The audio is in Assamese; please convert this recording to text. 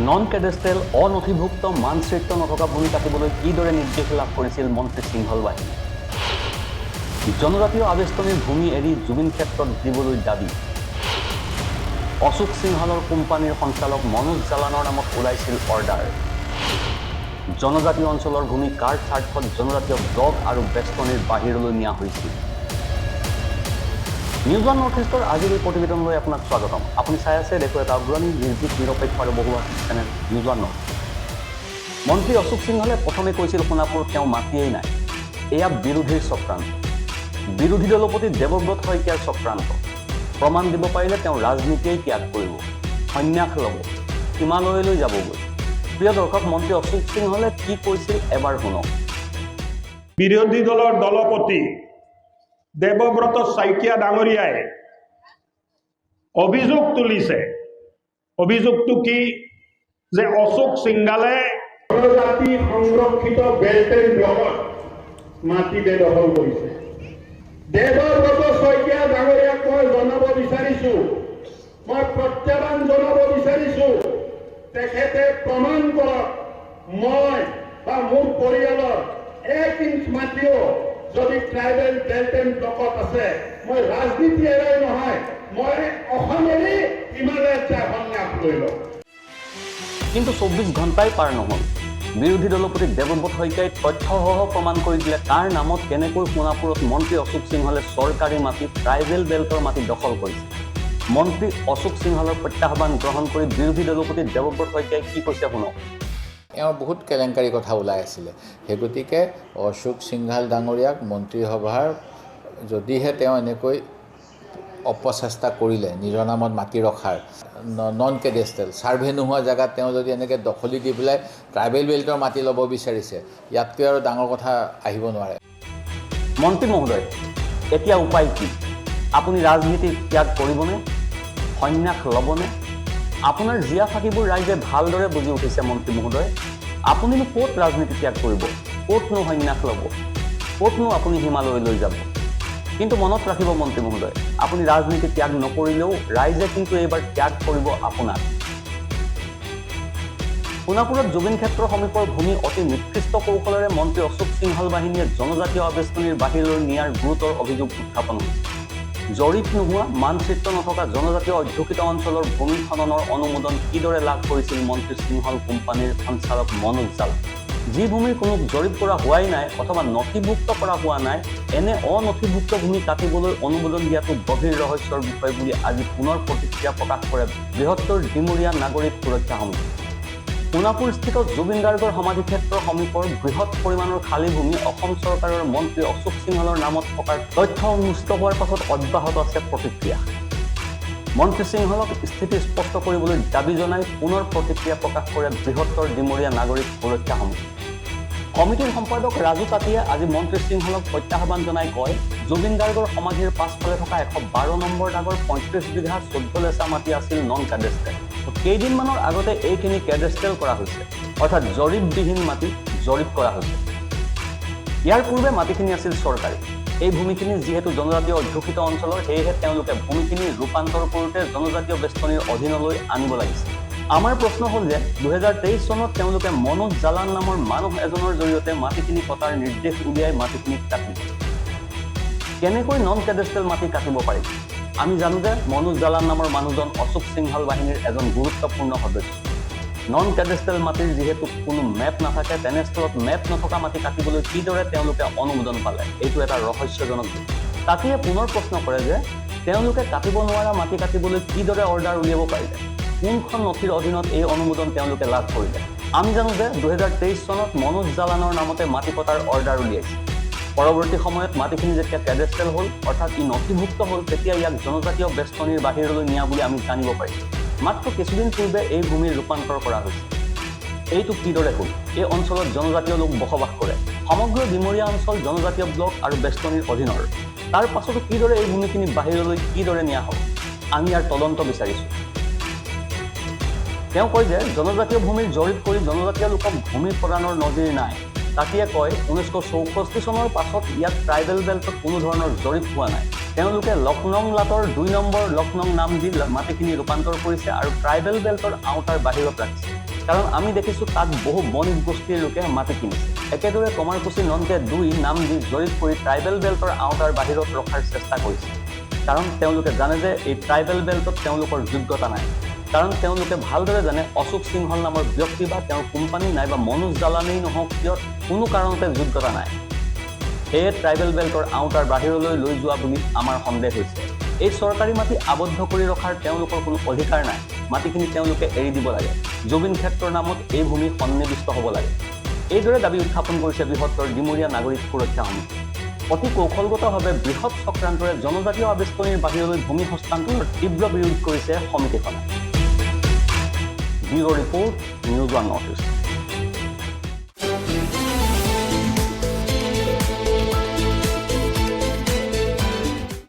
নন কেডেষ্ট্ৰেল অনথিভুক্ত মানচিত্ৰ নথকা ভূমি কাটিবলৈ কিদৰে নিৰ্দেশ লাভ কৰিছিল মন্ত্ৰী সিংহল বাহিনী। জনজাতীয় আবেষ্টনীৰ ভূমি এৰি জুবিন ক্ষেত্ৰত দিবলৈ দাবী। অশোক সিংহলৰ কোম্পানীৰ সঞ্চালক মনোজ জালানৰ নামত ওলাইছিল অৰ্ডাৰ। জনজাতীয় অঞ্চলৰ ভূমি কাৰ স্বাৰ্থত জনজাতীয় ব্লক আৰু বেষ্টনীৰ বাহিৰলৈ নিয়া হৈছিল। নিউজ ওৱান নৰ্থ ইষ্টৰ আজিৰ এই প্ৰতিবেদনলৈ আপোনাক স্বাগতম। আপুনি চাই আছে দেশৰ এটা অগ্ৰণী নিৰ্ভীক নিৰপেক্ষ আৰু বহুভাষিক চেনেল নিউজ ওৱান নৰ্থ। মন্ত্ৰী অশোক সিংহলে প্ৰথমে কৈছিল সোণাপুৰত তেওঁ মাটিয়েই নাই। এয়া বিৰোধীৰ চক্ৰান্ত, বিৰোধী দলপতি দেৱব্ৰত শইকীয়াৰ চক্ৰান্ত। প্ৰমাণ দিব পাৰিলে তেওঁ ৰাজনীতিয়েই ত্যাগ কৰিব, সন্ন্যাস ল'ব, হিমালয়লৈ যাবগৈ। প্ৰিয় দৰ্শক, মন্ত্ৰী অশোক সিংহলে কি কৈছিল এবাৰ শুনক। বিৰোধী দলৰ দলপতি দেৱব্ৰত শইকীয়া ডাঙৰীয়াই অভিযোগ তুলিছে। অভিযোগটো কি যে অশোক সিংহালে জনজাতি সংৰক্ষিত বেল্ট এণ্ড ব্লকত মাটি বেদখল কৰিছে। দেৱব্ৰত শইকীয়া ডাঙৰীয়াক মই জনাব বিচাৰিছো, মই প্ৰত্যাহ্বান জনাব বিচাৰিছো, তেখেতে প্ৰমাণ কৰক মই বা মোৰ পৰিয়ালৰ 1 ইঞ্চ মাটিও যদি ট্ৰাইবেল বেল্ট এণ্ড ব্লকত আছে, মই ৰাজনীতি এৰাই নহয়, মই অসম এৰি হিমালয়ত যাই সন্ন্যাস লৈ লওঁ। কিন্তু 24 ঘণ্টাই পাৰ নহ'ল, বিৰোধী দলপতি দেৱব্ৰত শইকীয়াই তথ্যসহ প্ৰমাণ কৰি দিলে কাৰ নামত কেনেকৈ সোণাপুৰত মন্ত্ৰী অশোক সিংহলে চৰকাৰী মাটি ট্ৰাইবেল বেল্টৰ মাটি দখল কৰিছে। মন্ত্ৰী অশোক সিংহলৰ প্ৰত্যাহ্বান গ্ৰহণ কৰি বিৰোধী দলপতি দেৱব্ৰত শইকীয়াই কি কৈছে শুনক। এওঁৰ বহুত কেলেংকাৰী কথা ওলাই আছিলে, সেই গতিকে অশোক সিংহাল ডাঙৰীয়াক মন্ত্ৰীসভাৰ যদিহে তেওঁ এনেকৈ অপচেষ্টা কৰিলে নিজৰ নামত মাটি ৰখাৰ, নন কেডেষ্ট্ৰেল ছাৰ্ভে নোহোৱা জেগাত তেওঁ যদি এনেকৈ দখলি দি পেলাই ট্ৰাইবেল বেল্টৰ মাটি ল'ব বিচাৰিছে, ইয়াতকৈ আৰু ডাঙৰ কথা আহিব নোৱাৰে। মন্ত্ৰী মহোদয়, এতিয়া উপায় কি? আপুনি ৰাজনীতি ত্যাগ কৰিবনে, সন্ন্যাস ল'বনে? আপোনাৰ জীয়া ফাঁকিবোৰ ৰাইজে ভালদৰে বুজি উঠিছে। মন্ত্ৰী মহোদয়, আপুনিনো ক'ত ৰাজনীতি ত্যাগ কৰিব, ক'তনো সন্ন্যাস ল'ব, ক'তনো আপুনি হিমালয়লৈ যাব? কিন্তু মনত ৰাখিব মন্ত্ৰী মহোদয়, আপুনি ৰাজনীতি ত্যাগ নকৰিলেও ৰাইজে কিন্তু এইবাৰ ত্যাগ কৰিব আপোনাক। সোণাপুৰত জুবিন ক্ষেত্ৰৰ সমীপৰ ভূমি অতি নিকৃষ্ট কৌশলেৰে মন্ত্ৰী অশোক সিংহল বাহিনীয়ে জনজাতীয় আবেষ্টনীৰ বাহিৰলৈ নিয়াৰ গুৰুতৰ অভিযোগ উত্থাপন হৈছে। জৰীপ নোহোৱা, মানচিত্ৰ নথকা জনজাতীয় অধ্যুষিত অঞ্চলৰ ভূমি খননৰ অনুমোদন কিদৰে লাভ কৰিছিল মন্ত্ৰী সিংহল কোম্পানীৰ সঞ্চালক মনোজ জালান। যি ভূমিৰ কোনো জৰীপ কৰা হোৱাই নাই অথবা নথিভুক্ত কৰা হোৱা নাই, এনে অনথিভুক্ত ভূমি কাটিবলৈ অনুমোদন দিয়াটো গভীৰ ৰহস্যৰ বিষয় বুলি আজি পুনৰ প্ৰতিক্ৰিয়া প্ৰকাশ কৰে বৃহত্তৰ ডিমৰীয়া নাগৰিক সুৰক্ষা সমিতি। সোণাপুৰস্থিত জুবিন গাৰ্গৰ সমাধিক্ষেত্ৰৰ সমীপৰ বৃহৎ পৰিমাণৰ খালী ভূমি অসম চৰকাৰৰ মন্ত্ৰী অশোক সিংহলৰ নামত থকাৰ তথ্য উন্মোচিত হোৱাৰ পাছত অব্যাহত আছে প্ৰতিক্ৰিয়া। মন্ত্ৰী সিংহলক স্থিতি স্পষ্ট কৰিবলৈ দাবী জনাই পুনৰ প্ৰতিক্ৰিয়া প্ৰকাশ কৰে বৃহত্তৰ ডিমৰীয়া নাগৰিক সুৰক্ষা সমিতি। কমিটিৰ সম্পাদক ৰাজু তাঁতীয়ে আজি মন্ত্ৰী সিংহলক প্ৰত্যাহ্বান জনাই কয়, জুবিন গাৰ্গৰ সমাধিৰ পাছফালে থকা 112 নম্বৰ দাগৰ 35 বিঘা 14 লেচা মাটি আছিল নন কেডেষ্ট্ৰেল। কেইদিনমানৰ আগতে এইখিনি কেডেষ্ট্ৰেল কৰা হৈছে, অৰ্থাৎ জৰীপবিহীন মাটি জৰীপ কৰা হৈছে। ইয়াৰ পূৰ্বে মাটিখিনি আছিল চৰকাৰী। এই ভূমিখিনি যিহেতু জনজাতীয় অধ্যুষিত অঞ্চলৰ, সেয়েহে তেওঁলোকে ভূমিখিনি ৰূপান্তৰ কৰোঁতে জনজাতীয় বেষ্টনীৰ অধীনলৈ আনিব লাগিছিল। আমাৰ প্ৰশ্ন হ'ল যে 2023 চনত তেওঁলোকে মনোজ জালান নামৰ মানুহ এজনৰ জৰিয়তে মাটিখিনি কটাৰ নিৰ্দেশ উলিয়াই মাটিখিনি কাটিলে। কেনেকৈ নন কেডেষ্ট্ৰেল মাটি কাটিব পাৰি? আমি জানো যে মনোজ জালান নামৰ মানুহজন অশোক সিংহল বাহিনীৰ এজন গুৰুত্বপূৰ্ণ সদস্য। নন কেডেষ্ট্ৰেল মাটিৰ যিহেতু কোনো মেপ নাথাকে, তেনেস্থলত মেপ নথকা মাটি কাটিবলৈ কিদৰে তেওঁলোকে অনুমোদন পালে, এইটো এটা ৰহস্যজনক বিষয়। তাতেই পুনৰ প্ৰশ্ন কৰে যে তেওঁলোকে কাটিব নোৱাৰা মাটি কাটিবলৈ কিদৰে অৰ্ডাৰ উলিয়াব পাৰিলে, কোনখন নথিৰ অধীনত এই অনুমোদন তেওঁলোকে লাভ কৰিলে। আমি জানো যে 2023 চনত মনোজ জালানৰ নামতে মাটি কটাৰ অৰ্ডাৰ উলিয়াইছে। পৰৱৰ্তী সময়ত মাটিখিনি যেতিয়া কেডেষ্ট্ৰেল হ'ল, অৰ্থাৎ ই নথিভুক্ত হ'ল, তেতিয়া ইয়াক জনজাতীয় বেষ্টনীৰ বাহিৰলৈ নিয়া বুলি আমি জানিব পাৰিম। মাত্ৰ কিছুদিন পূৰ্বে এই ভূমিৰ ৰূপান্তৰ কৰা হৈছে। এইটো কিদৰে হ'ল? এই অঞ্চলত জনজাতীয় লোক বসবাস কৰে। সমগ্ৰ ডিমৰীয়া অঞ্চল জনজাতীয় ব্লক আৰু বেষ্টনীৰ অধীনৰ। তাৰ পাছতো কিদৰে এই ভূমিখিনি বাহিৰলৈ কিদৰে নিয়া হ'ল, আমি ইয়াৰ তদন্ত বিচাৰিছোঁ। তেওঁ কয় যে জনজাতীয় ভূমিৰ জৰীপ কৰি জনজাতীয় লোকক ভূমি প্ৰদানৰ নজিৰ নাই। তাঁতীয়ে কয় 1964 চনৰ পাছত ইয়াত ট্ৰাইবেল বেল্টত কোনো ধৰণৰ জৰীপ হোৱা নাই। তেওঁলোকে লক্ষ্ণং লাটৰ 2 নম্বৰ লক্ষ্ণং নাম দি মাটিখিনি ৰূপান্তৰ কৰিছে আৰু ট্ৰাইবেল বেল্টৰ আওতাৰ বাহিৰত ৰাখিছে। কাৰণ আমি দেখিছোঁ তাত বহু বণিক গোষ্ঠীৰ লোকে মাটি কিনিছে। একেদৰে কমাৰকুছি নন্টে 2 নাম দি জৰীপ কৰি ট্ৰাইবেল বেল্টৰ আওতাৰ বাহিৰত ৰখাৰ চেষ্টা কৰিছে। কাৰণ তেওঁলোকে জানে যে এই ট্ৰাইবেল বেল্টত তেওঁলোকৰ যোগ্যতা নাই। কাৰণ তেওঁলোকে ভালদৰে জানে অশোক সিংহল নামৰ ব্যক্তি বা তেওঁৰ কোম্পানী নাইবা মনোজ জালানেই নহওক কিয় কোনো কাৰণতে যোগ্যতা নাই। সেয়ে ট্ৰাইবেল বেল্টৰ আওতাৰ বাহিৰলৈ লৈ যোৱা বুলি আমাৰ সন্দেহ হৈছে। এই চৰকাৰী মাটি আবদ্ধ কৰি ৰখাৰ তেওঁলোকৰ কোনো অধিকাৰ নাই। মাটিখিনি তেওঁলোকে এৰি দিব লাগে। জুবিন ক্ষেত্ৰৰ নামত এই ভূমি সন্নিৱিষ্ট হ'ব লাগে। এইদৰে দাবী উত্থাপন কৰিছে বৃহত্তৰ ডিমৰীয়া নাগৰিক সুৰক্ষা সমিতি। অতি কৌশলগতভাৱে বৃহৎ চক্ৰান্তৰে জনজাতীয় আবেষ্টনীৰ বাহিৰলৈ ভূমি হস্তান্তৰৰ তীব্ৰ বিৰোধ কৰিছে সমিতিখনে। Bureau' report, news 1 north east.